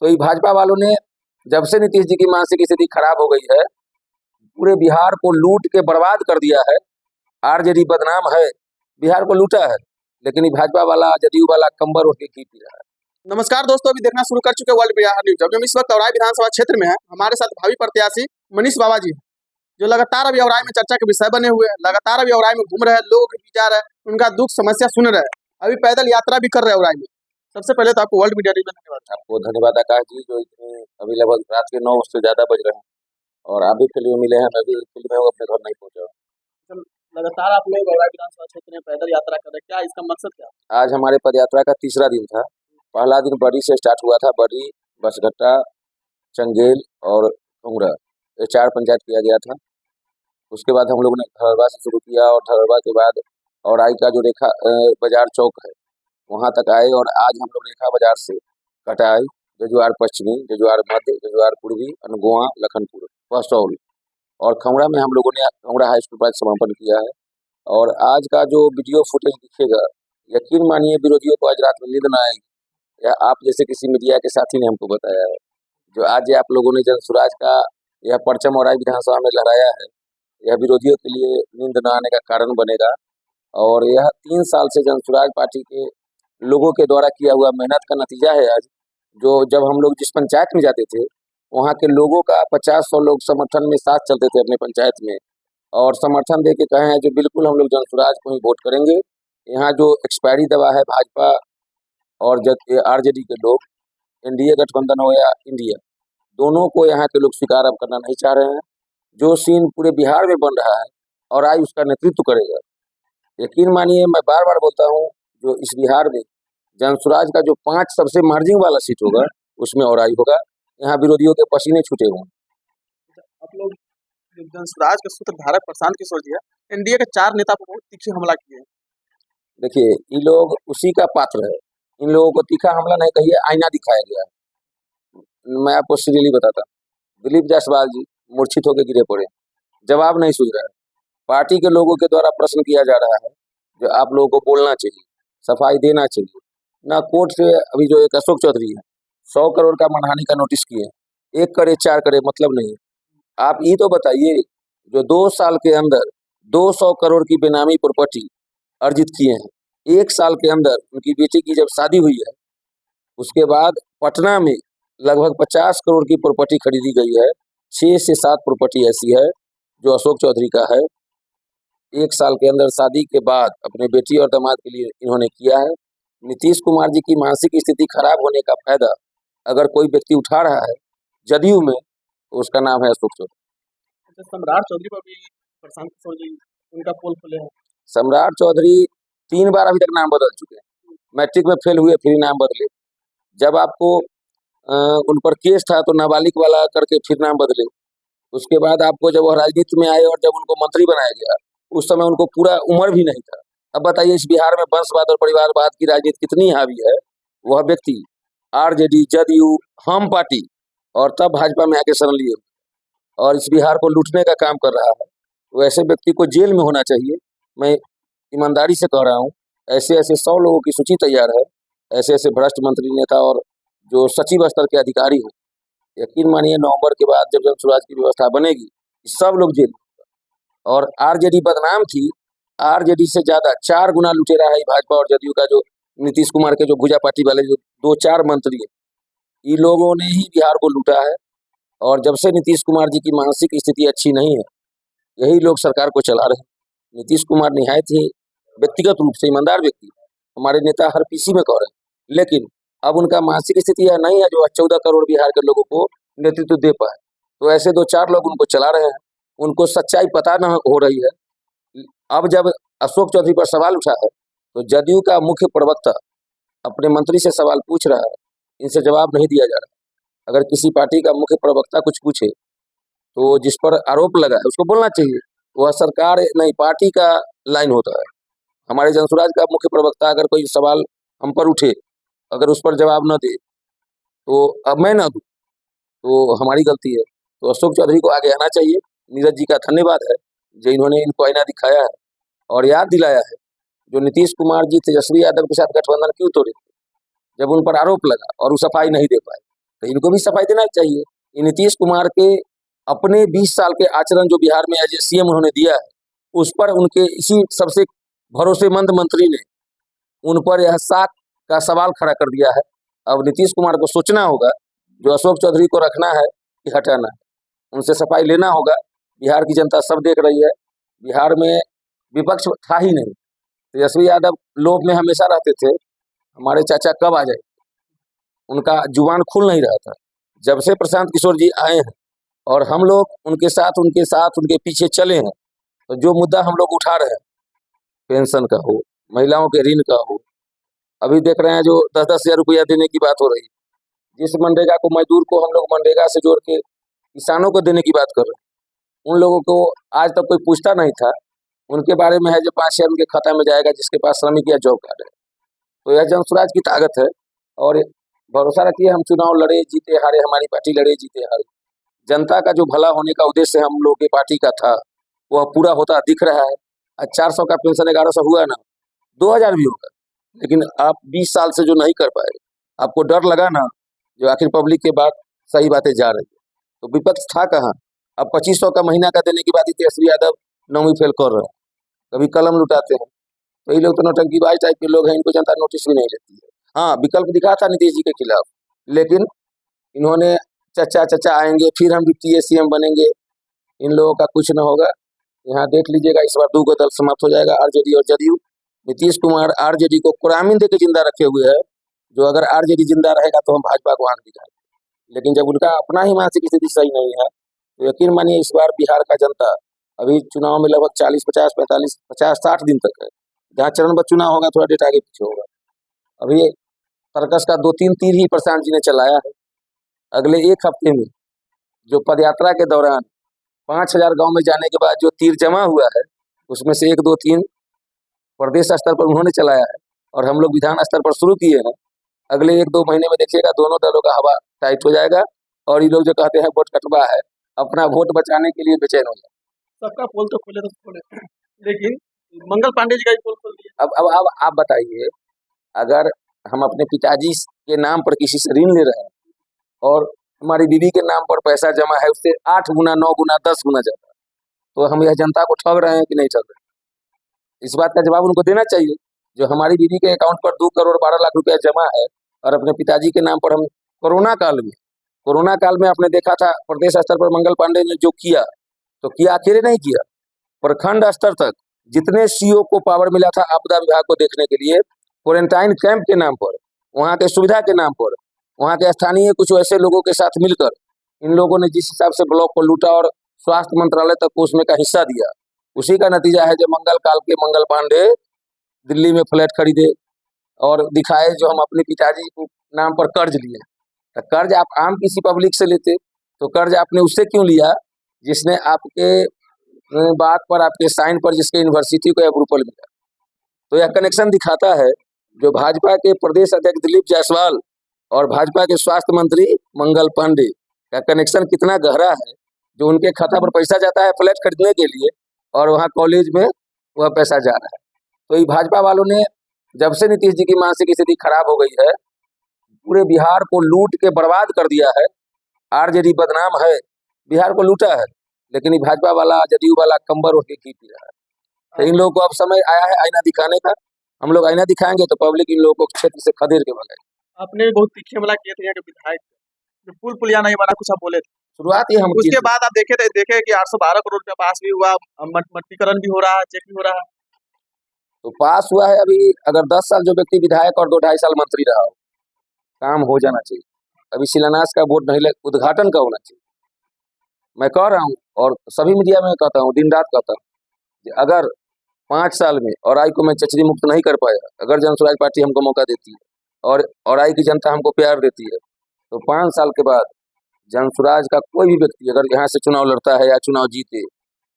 तो ये भाजपा वालों ने जब से नीतीश जी की मानसिक स्थिति खराब हो गई है, पूरे बिहार को लूट के बर्बाद कर दिया है। आरजेडी बदनाम है, बिहार को लूटा है, लेकिन ये भाजपा वाला जदयू वाला कंबर उठ के की पी रहा है। नमस्कार दोस्तों, अभी देखना शुरू कर चुके वर्ल्ड बिहार न्यूज। अभी हम इस वक्त औराई विधानसभा क्षेत्र में है। हमारे साथ भावी प्रत्याशी मनीष बाबा जी हैं, जो लगातार अभी औराई में चर्चा के विषय बने हुए हैं। लगातार अभी औराई में घूम रहे हैं, लोग भी जा रहे हैं, उनका दुख समस्या सुन रहे हैं। अभी पैदल यात्रा भी कर रहे हैं औराई में। सबसे पहले तो आपको वर्ल्ड मीडिया न्यूज में धन्यवाद। आपको धन्यवाद आकाश जी, जो इतने अभी लगभग रात के 9 से ज्यादा बज रहे हैं और आप भी फिल्म मिले हैं। मैं भी फिल्म में अपने घर नहीं पहुंचा। लगातार आप लोग औराई विधानसभा क्षेत्र में पैदल यात्रा कर रहे हैं, क्या इसका मकसद क्या? आज हमारे पदयात्रा का तीसरा दिन था। पहला दिन बड़ी से स्टार्ट हुआ था। बड़ी, बसघट्टा, चंगेल और घुंगरा, ये 4 पंचायत किया गया था। उसके बाद हम लोगों ने धरहरा से शुरू किया और धरहरा के बाद औराई का जो रेखा बाजार चौक है वहां तक आए और आज हम लोग रेखा बाजार से कटाई, जजुआर पश्चिमी, जजुआर मध्य, जजुआर पूर्वी, अनगोआ, लखनपुर, पसौल और खंगड़ा में हम लोगों ने खंगड़ा हाई स्कूल पर समापन किया है। और आज का जो वीडियो फुटेज दिखेगा, यकीन मानिए विरोधियों को आज रात में नींद न आएगी। या आप जैसे किसी मीडिया के साथी ने हमको बताया है, जो आज आप लोगों ने जनसुराज का यह परचम औराई विधानसभा में लहराया है, यह विरोधियों के लिए नींद न आने का कारण बनेगा। और यह 3 साल से जनसुराज पार्टी के लोगों के द्वारा किया हुआ मेहनत का नतीजा है। आज जो जब हम लोग जिस पंचायत में जाते थे, वहाँ के लोगों का 50-100 लोग समर्थन में साथ चलते थे अपने पंचायत में और समर्थन दे के कहे हैं जो बिल्कुल हम लोग जनसुराज को ही वोट करेंगे। यहाँ जो एक्सपायरी दवा है, भाजपा और आरजेडी के लोग, एनडीए गठबंधन हो या इंडिया, दोनों को यहाँ के लोग स्वीकार अब करना नहीं चाह रहे हैं। जो सीन पूरे बिहार में बन रहा है और आज उसका नेतृत्व करेगा। यकीन मानिए, मैं बार बार बोलता हूँ, जो इस बिहार में जनसुराज का जो 5 सबसे मार्जिन वाला सीट होगा उसमें औराई होगा। यहाँ विरोधियों के पसीने छूटे हुए। आप लोग जनसुराज के सूत्रधारक प्रशांत किशोर जी है, एनडीए के 4 नेता पर बहुत तीखी हमला किए। देखिए, ये लोग उसी का पात्र है। इन लोगों को तीखा हमला नहीं कहिए, आईना दिखाया गया है। मैं आपको सीरियसली बताता हूँ, दिलीप जायसवाल जी मूर्छित होकर गिरे पड़े, जवाब नहीं सूझ रहा है। पार्टी के लोगों के द्वारा प्रश्न किया जा रहा है जो आप लोगों को बोलना चाहिए, सफाई देना चाहिए ना। कोर्ट से अभी जो एक अशोक चौधरी है 100 करोड़ का मनहानि का नोटिस किए, 1 करे 4 करे मतलब नहीं। आप ये तो बताइए, जो 2 साल के अंदर 200 करोड़ की बेनामी प्रॉपर्टी अर्जित किए हैं, 1 साल के अंदर उनकी बेटी की जब शादी हुई है उसके बाद पटना में लगभग 50 करोड़ की प्रॉपर्टी खरीदी गई है। 6 से 7 प्रॉपर्टी ऐसी है जो अशोक चौधरी का है। 1 साल के अंदर शादी के बाद अपने बेटी और दामाद के लिए इन्होंने किया है। नीतीश कुमार जी की मानसिक स्थिति खराब होने का फायदा अगर कोई व्यक्ति उठा रहा है जदयू में, तो उसका नाम है अशोक चौधरी। सम्राट चौधरी पर भी प्रशांत किशोर जी उनका पोल खुले हैं। सम्राट चौधरी 3 बार अभी तक नाम बदल चुके हैं। मैट्रिक में फेल हुए, फिर नाम बदले। जब आपको उन पर केस था तो नाबालिग वाला करके फिर नाम बदले। उसके बाद आपको जब वह राजनीति में आए और जब उनको मंत्री बनाया गया, उस समय उनको पूरा उम्र भी नहीं था। अब बताइए, इस बिहार में वंशवाद और परिवारवाद की राजनीति कितनी हावी है। वह व्यक्ति आरजेडी, जदयू, हम पार्टी और तब भाजपा में आके शरण लिए और इस बिहार को लूटने का काम कर रहा है। तो ऐसे व्यक्ति को जेल में होना चाहिए। मैं ईमानदारी से कह रहा हूँ, ऐसे ऐसे 100 लोगों की सूची तैयार है, ऐसे ऐसे भ्रष्ट मंत्री, नेता और जो सचिव स्तर के अधिकारी हैं। यकीन मानिए, नवंबर के बाद जब जनसुराज की व्यवस्था बनेगी, सब लोग जेल। और आरजेडी बदनाम थी, आरजेडी से ज्यादा 4 गुना लुटेरा है भाजपा और जदयू का, जो नीतीश कुमार के जो भुजा पार्टी वाले जो 2-4 मंत्री हैं, ये लोगों ने ही बिहार को लूटा है। और जब से नीतीश कुमार जी की मानसिक स्थिति अच्छी नहीं है, यही लोग सरकार को चला रहे हैं। नीतीश कुमार निहायत ही व्यक्तिगत रूप से ईमानदार व्यक्ति, हमारे नेता हर पीसी में कह रहे हैं, लेकिन अब उनका मानसिक स्थिति यह नहीं है जो 14 करोड़ बिहार के लोगों को नेतृत्व दे पाए। तो ऐसे 2-4 लोग उनको चला रहे हैं, उनको सच्चाई पता न हो रही है। अब जब अशोक चौधरी पर सवाल उठा है तो जदयू का मुख्य प्रवक्ता अपने मंत्री से सवाल पूछ रहा है, इनसे जवाब नहीं दिया जा रहा। अगर किसी पार्टी का मुख्य प्रवक्ता कुछ पूछे तो जिस पर आरोप लगा है उसको बोलना चाहिए। वह सरकार नहीं, पार्टी का लाइन होता है। हमारे जनसुराज का मुख्य प्रवक्ता अगर कोई सवाल हम पर उठे, अगर उस पर जवाब न दे तो अब मैं ना दूं तो हमारी गलती है। तो अशोक चौधरी को आगे आना चाहिए। नीरज जी का धन्यवाद है जो इन्होंने इनको आईना दिखाया है और याद दिलाया है। जो नीतीश कुमार जी तेजस्वी यादव के साथ गठबंधन क्यों तोड़े, जब उन पर आरोप लगा और वो सफाई नहीं दे पाए। तो इनको भी सफाई देना चाहिए। ये नीतीश कुमार के अपने 20 साल के आचरण जो बिहार में एज ए सीएम उन्होंने दिया है, उस पर उनके इसी सबसे भरोसेमंद मंत्री ने उन पर यह साख का सवाल खड़ा कर दिया है। अब नीतीश कुमार को सोचना होगा, जो अशोक चौधरी को रखना है कि हटाना है, उनसे सफाई लेना होगा। बिहार की जनता सब देख रही है, बिहार में विपक्ष था ही नहीं। तेजस्वी यादव लोभ में हमेशा रहते थे, हमारे चाचा कब आ जाए, उनका जुबान खुल नहीं रहा था। जब से प्रशांत किशोर जी आए हैं और हम लोग उनके पीछे चले हैं, तो जो मुद्दा हम लोग उठा रहे हैं, पेंशन का हो, महिलाओं के ऋण का हो, अभी देख रहे हैं जो 10-10 हजार रुपया देने की बात हो रही है, जिस मनरेगा को मजदूर को हम लोग मनरेगा से जोड़ के किसानों को देने की बात कर रहे हैं, उन लोगों को आज तक कोई पूछता नहीं था। उनके बारे में है जो 5 हजार उनके खाता में जाएगा जिसके पास श्रमिक या जॉब कार्ड है। तो यह जनसुराज की ताकत है और भरोसा रखिए, हम चुनाव लड़े जीते हारे, हमारी पार्टी लड़े जीते हारे, जनता का जो भला होने का उद्देश्य हम लोग की पार्टी का था वह पूरा होता दिख रहा है। आज 400 का पेंशन 1100 हुआ ना, 2000 भी होगा, लेकिन आप 20 साल से जो नहीं कर पाए, आपको डर लगा ना, जो आखिर पब्लिक के बाद सही बातें जा रही है, तो विपक्ष था कहाँ। अब 2500 का महीना का देने की बात तेजस्वी यादव 9वीं फेल कर रहे हैं, कभी कलम लुटाते हैं। तो ये लोग तो नौटंकीबाज टाइप के लोग हैं, इनको जनता नोटिस भी नहीं लेती है। हाँ, विकल्प दिखा था नीतीश जी के खिलाफ, लेकिन इन्होंने चचा आएंगे फिर हम वित्तीय सीएम बनेंगे, इन लोगों का कुछ न होगा। यहाँ देख लीजिएगा, इस बार 2 दल समाप्त हो जाएगा, आरजेडी और जदयू। नीतीश कुमार आरजेडी को कुरामीन देकर जिंदा रखे हुए है, जो अगर आरजेडी जिंदा रहेगा तो हम भाजपा को आंख दिखाएंगे, लेकिन जब उनका अपना ही मानसिक स्थिति सही नहीं है, तो यकीन मानिए इस बार बिहार का जनता, अभी चुनाव में लगभग 40, 50, 45, 50, 60 दिन तक है। जहाँ चरणबद्ध चुनाव होगा थोड़ा डेटा आगे पीछे होगा। अभी सर्कस का 2-3 तीर ही प्रशांत जी ने चलाया है। अगले 1 हफ्ते में जो पदयात्रा के दौरान 5000 गांव में जाने के बाद जो तीर जमा हुआ है, उसमें से 1, 2, 3 प्रदेश स्तर पर उन्होंने चलाया है और हम लोग विधान स्तर पर शुरू किए हैं। अगले 1-2 महीने में देखिएगा दोनों दलों का हवा टाइट हो जाएगा और ये लोग जो कहते हैं वोट कटवा है, अपना वोट बचाने के लिए बेचैन हो जाए। सबका पोल तो खोले तो खोले, लेकिन मंगल पांडे जी का ही पोल खोल दिया। अब आप बताइए, अगर हम अपने पिताजी के नाम पर किसी से ऋण ले रहे हैं और हमारी बीवी के नाम पर पैसा जमा है उससे 8 गुना, 9 गुना, 10 गुना ज्यादा, तो हम यह जनता को ठग रहे हैं कि नहीं ठग रहे हैं? इस बात का जवाब उनको देना चाहिए। जो हमारी बीवी के अकाउंट पर 2 करोड़ 12 लाख रुपया जमा है और अपने पिताजी के नाम पर हम कोरोना काल में आपने देखा था प्रदेश स्तर पर मंगल पांडे ने जो किया, तो किया अकेले नहीं किया, प्रखंड स्तर तक जितने सीओ को पावर मिला था आपदा विभाग को देखने के लिए, क्वारंटाइन कैंप के नाम पर, वहाँ के सुविधा के नाम पर, वहाँ के स्थानीय कुछ ऐसे लोगों के साथ मिलकर इन लोगों ने जिस हिसाब से ब्लॉक को लूटा और स्वास्थ्य मंत्रालय तक को उसमें का हिस्सा दिया, उसी का नतीजा है जो मंगल काल के मंगल पांडे दिल्ली में फ्लैट खरीदे और दिखाए जो हम अपने पिताजी को नाम पर कर्ज लिए। तो कर्ज आप आम किसी पब्लिक से लेते, तो कर्ज आपने उससे क्यों लिया जिसने आपके बात पर, आपके साइन पर, जिसके यूनिवर्सिटी को अप्रूवल मिला। तो यह कनेक्शन दिखाता है जो भाजपा के प्रदेश अध्यक्ष दिलीप जायसवाल और भाजपा के स्वास्थ्य मंत्री मंगल पांडे का कनेक्शन कितना गहरा है, जो उनके खाता पर पैसा जाता है फ्लैट खरीदने के लिए और वहाँ कॉलेज में वह पैसा जा रहा है। तो ये भाजपा वालों ने जब से नीतीश जी की मानसिक स्थिति खराब हो गई है, पूरे बिहार को लूट के बर्बाद कर दिया है। आरजेडी बदनाम है, बिहार को लूटा है, लेकिन ये भाजपा वाला जदयू वाला कंबर उठ के खींच रहा है। तो इन लोगों को अब समय आया है आईना दिखाने का। हम लोग आईना दिखाएंगे तो पब्लिक इन लोगों को क्षेत्र से खदेड़ के भगाएगी। आपने बहुत तीखे हमला किए थे यहाँ के विधायक, जो पुलिया नहीं बना, कुछ आप बोले थे शुरुआत ही हम उसके बाद आप देखे कि 812 करोड़ रुपया पास भी हुआ, मट्टीकरण भी हो रहा है, चेक भी हो रहा है। तो पास हुआ है। अभी अगर 10 साल जो व्यक्ति विधायक और 2-2.5 साल मंत्री रहा हो, काम हो जाना चाहिए। अभी शिलान्यास का वोट नहीं, उद्घाटन का होना चाहिए। मैं कह रहा हूँ और सभी मीडिया में कहता हूँ, दिन रात कहता हूँ कि अगर 5 साल में औराई को मैं चचरी मुक्त नहीं कर पाया, अगर जनसुराज पार्टी हमको मौका देती है और औराई की जनता हमको प्यार देती है, तो 5 साल के बाद जनसुराज का कोई भी व्यक्ति अगर यहाँ से चुनाव लड़ता है या चुनाव जीते,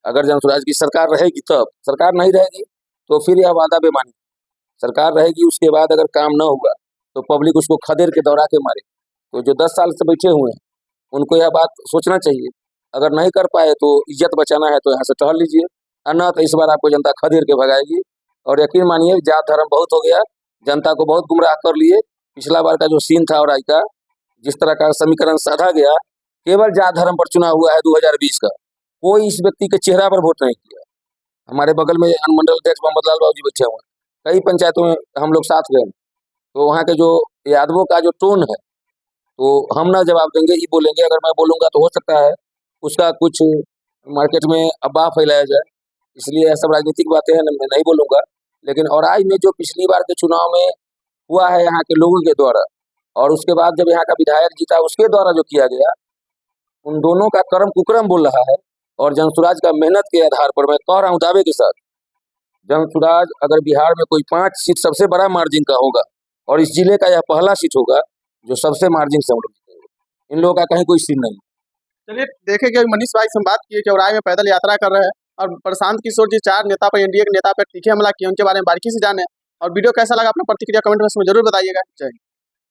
अगर जनसुराज की सरकार रहेगी तब, सरकार नहीं रहेगी तो फिर यह वादा बेमानी। सरकार रहेगी उसके बाद अगर काम न हुआ तो पब्लिक उसको खदेड़ के दौड़ा के मारे। तो जो 10 साल से बैठे हुए हैं उनको यह बात सोचना चाहिए, अगर नहीं कर पाए तो इज्जत बचाना है तो यहाँ से टहल लीजिए, अन्ना तो इस बार आपको जनता खदेड़ के भगाएगी। और यकीन मानिए जात धर्म बहुत हो गया, जनता को बहुत गुमराह कर लिए। पिछला बार का जो सीन था औराई का, जिस तरह का समीकरण साधा गया, केवल जात धर्म पर चुनाव हुआ है 2020 का। कोई इस व्यक्ति के चेहरा पर वोट नहीं किया। हमारे बगल में अनुमंडल अध्यक्ष मोहम्मद लाल बाबू जी बैठे हुए हैं, कई पंचायतों में हम लोग साथ गए, तो वहाँ के जो यादवों का जो टोन है, तो हम ना जवाब देंगे, ये बोलेंगे। अगर मैं बोलूँगा तो हो सकता है उसका कुछ मार्केट में अफवाह फैलाया जाए, इसलिए यह सब राजनीतिक बातें हैं, मैं नहीं बोलूँगा। लेकिन औराई में जो पिछली बार के चुनाव में हुआ है यहाँ के लोगों के द्वारा, और उसके बाद जब यहाँ का विधायक जीता उसके द्वारा जो किया गया, उन दोनों का कर्म कुकर्म बोल रहा है। और जनसुराज का मेहनत के आधार पर मैं कह रहा हूँ दावे के साथ, जनसुराज अगर बिहार में कोई 5 सीट सबसे बड़ा मार्जिन का होगा, और इस जिले का यह पहला सीट होगा जो सबसे मार्जिन से हम लोग जीतेंगे। इन लोगों का कहीं कोई सीट नहीं। चलिए देखे कि मनीष भाई से हम बात किए कि औराई में पैदल यात्रा कर रहे हैं और प्रशांत किशोर जी 4 नेता पर, एनडीए के नेता पर तीखे हमला किए, उनके बारे में बारीकी से जाने। और वीडियो कैसा लगा अपना प्रतिक्रिया कमेंट में जरूर बताइएगा। जय हिंद।